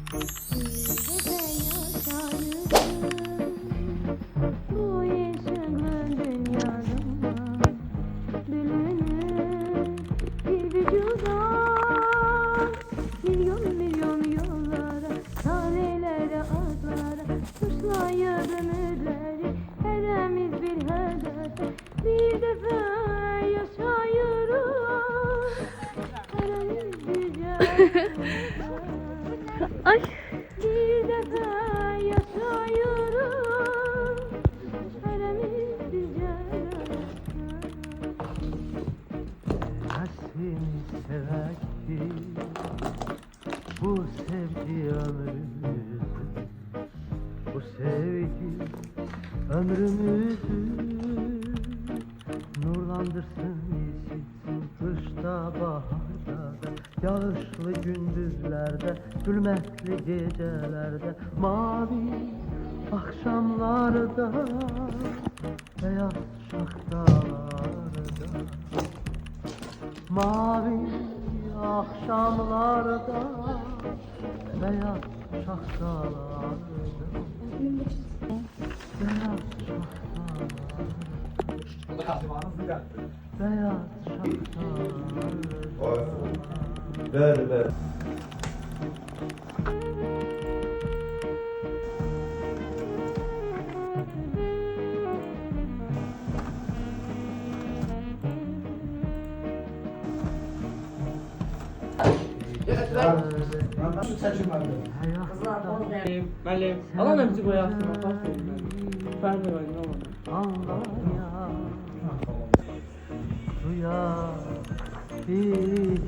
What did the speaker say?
Bu yaşamın dünyada bölünür bir vücudan. Milyon milyon yollara, tanelere, adlara, kuşlar ömürleri, heremiz bir hedefe bir defa yaşıyoruz. Heremiz bir Ay. Bir defa yaşıyoruz. Heremiz bir Seni sever ki bu sevgi ömrümüzdür. Bu sevgi ömrümüzü nurlandırsın, yeşilsin kışta, baharda da, yağışlı gündüzlerde, gülmekli gecelerde, mavi akşamlarda, beyaz şafaklarda. Mavi akşamlarda, beyaz şahtalarda, beyaz şahtalarda, beyaz şahtalarda. Ver ver. Müəllim, alan bizi qoyarsın, baxın. Fərqi var, nə olur? Anlaya, duya, bilmez.